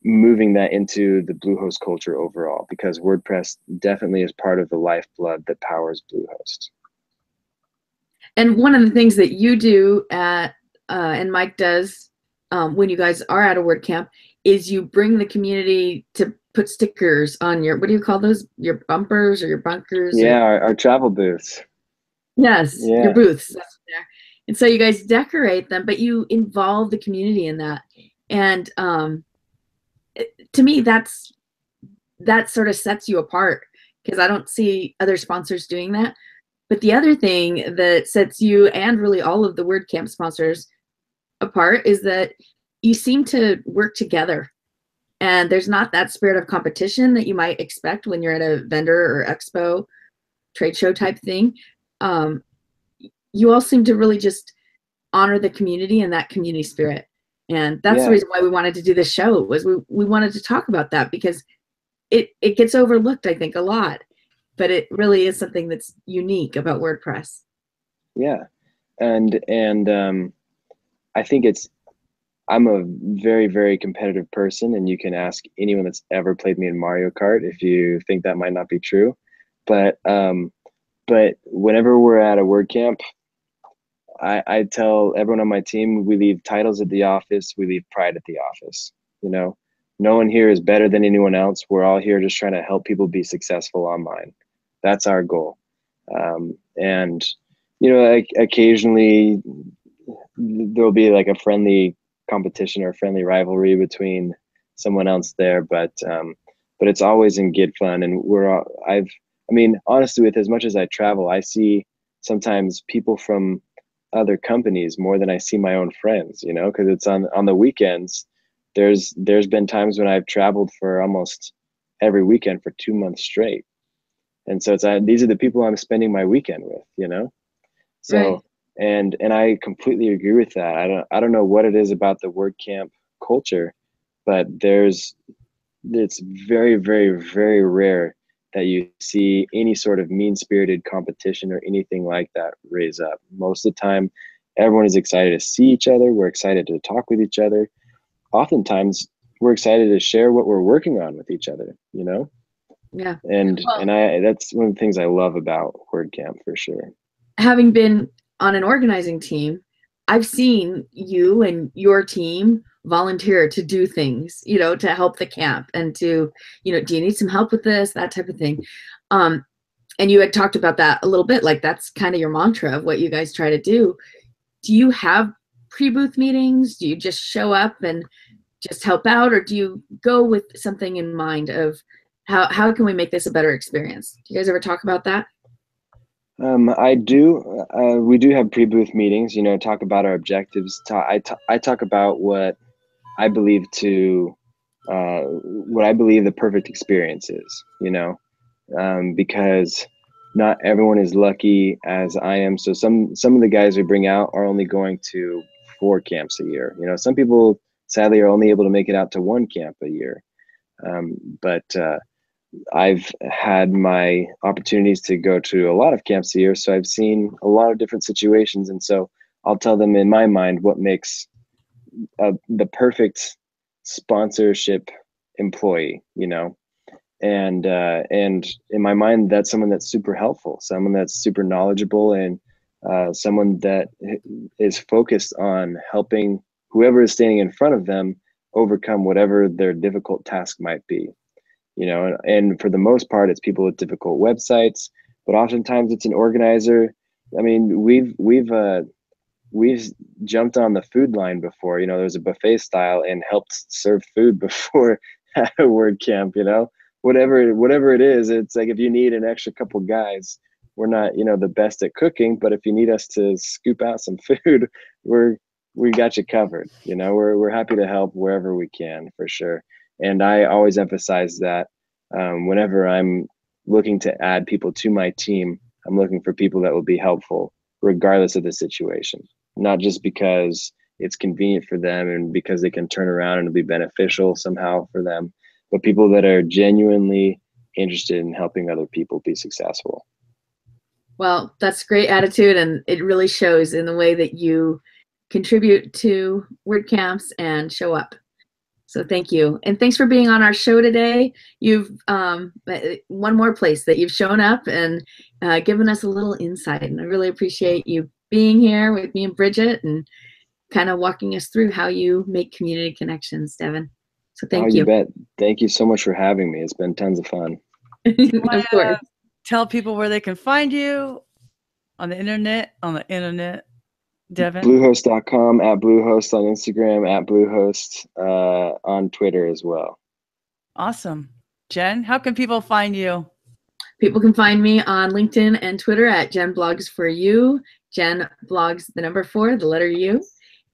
moving that into the Bluehost culture overall, because WordPress definitely is part of the lifeblood that powers Bluehost. And one of the things that you do at and Mike does when you guys are at a WordCamp is you bring the community to put stickers on your, what do you call those? Your bumpers or your bunkers? Yeah, our travel booths. Yes, yeah. Your booths. That's there. And so you guys decorate them, but you involve the community in that. And to me, that sort of sets you apart, because I don't see other sponsors doing that. But the other thing that sets you and really all of the WordCamp sponsors apart is that you seem to work together. And there's not that spirit of competition that you might expect when you're at a vendor or expo, trade show type thing. You all seem to really just honor the community and that community spirit. And that's the reason why we wanted to do this show, was we wanted to talk about that, because it gets overlooked, I think, a lot. But it really is something that's unique about WordPress. Yeah. And I think I'm a very, very competitive person, and you can ask anyone that's ever played me in Mario Kart if you think that might not be true. But whenever we're at a WordCamp, I tell everyone on my team, we leave titles at the office, we leave pride at the office. You know, no one here is better than anyone else. We're all here just trying to help people be successful online. That's our goal. And, you know, like occasionally there'll be like a friendly competition or a friendly rivalry between someone else there, but it's always in good fun. And I mean, honestly, with as much as I travel, I see sometimes people from other companies more than I see my own friends, you know, because it's on the weekends. There's been times when I've traveled for almost every weekend for 2 months straight. And so these are the people I'm spending my weekend with, you know? So, right. And I completely agree with that. I don't know what it is about the WordCamp culture, but it's very, very, very rare that you see any sort of mean-spirited competition or anything like that raise up. Most of the time, everyone is excited to see each other. We're excited to talk with each other. Oftentimes, we're excited to share what we're working on with each other, you know? Yeah. And that's one of the things I love about WordCamp, for sure. Having been on an organizing team, I've seen you and your team volunteer to do things, you know, to help the camp and to, you know, do you need some help with this, that type of thing. And you had talked about that a little bit, like that's kind of your mantra of what you guys try to do. Do you have pre-booth meetings? Do you just show up and just help out, or do you go with something in mind of how can we make this a better experience? Do you guys ever talk about that? I do. We do have pre-booth meetings. You know, talk about our objectives. I talk about what I believe the perfect experience is. You know, because not everyone is lucky as I am. So some of the guys we bring out are only going to 4 camps a year. You know, some people sadly are only able to make it out to 1 camp a year. But I've had my opportunities to go to a lot of camps a year, so I've seen a lot of different situations, and so I'll tell them in my mind what makes the perfect sponsorship employee, you know. And in my mind, that's someone that's super helpful, someone that's super knowledgeable, and someone that is focused on helping whoever is standing in front of them overcome whatever their difficult task might be. You know, and for the most part, it's people with difficult websites, but oftentimes it's an organizer. I mean, we've jumped on the food line before. You know, there's a buffet style and helped serve food before at a word camp. You know, whatever it is, it's like if you need an extra couple guys, we're not, you know, the best at cooking, but if you need us to scoop out some food, we got you covered. You know, we're happy to help wherever we can, for sure. And I always emphasize that whenever I'm looking to add people to my team, I'm looking for people that will be helpful regardless of the situation, not just because it's convenient for them and because they can turn around and it'll be beneficial somehow for them, but people that are genuinely interested in helping other people be successful. Well, that's great attitude, and it really shows in the way that you contribute to WordCamps and show up. So thank you. And thanks for being on our show today. You've one more place that you've shown up and given us a little insight. And I really appreciate you being here with me and Bridget and kind of walking us through how you make community connections, Devin. So thank you. You bet. Thank you so much for having me. It's been tons of fun. Of course. Tell people where they can find you on the internet, Devin. Bluehost.com, at Bluehost on Instagram, at Bluehost on Twitter as well. Awesome. Jen, how can people find you? People can find me on LinkedIn and Twitter at Jen Blogs for You, Jen Blogs, the number 4, the letter U,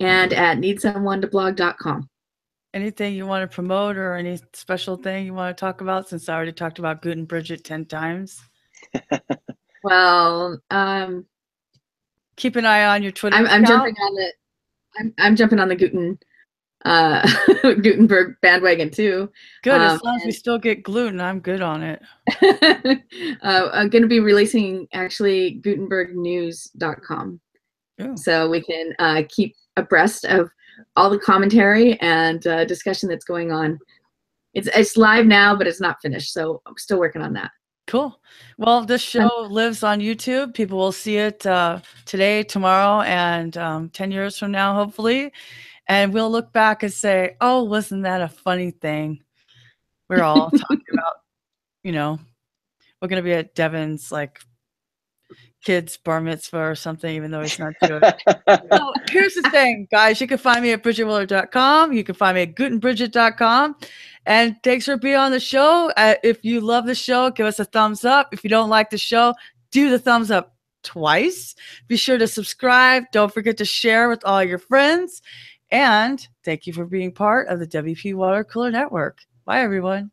and at needsomeonetoblog.com. Anything you want to promote or any special thing you want to talk about, since I already talked about Gut and Bridget 10 times? Well, keep an eye on your Twitter account. I'm jumping on the Gutenberg bandwagon too. Good, as long as we still get gluten, I'm good on it. I'm going to be releasing actually gutenbergnews.com, so we can keep abreast of all the commentary and discussion that's going on. It's live now, but it's not finished, so I'm still working on that. Cool. Well, this show lives on YouTube. People will see it today, tomorrow, and 10 years from now, hopefully. And we'll look back and say, oh, wasn't that a funny thing? We're all talking about, you know, we're going to be at Devin's like kid's bar mitzvah or something, even though he's not Jewish. So here's the thing, guys. You can find me at bridgetwiller.com. You can find me at gutenbridget.com. And thanks for being on the show. If you love the show, give us a thumbs up. If you don't like the show, do the thumbs up twice. Be sure to subscribe. Don't forget to share with all your friends. And thank you for being part of the WP Water Cooler Network. Bye, everyone.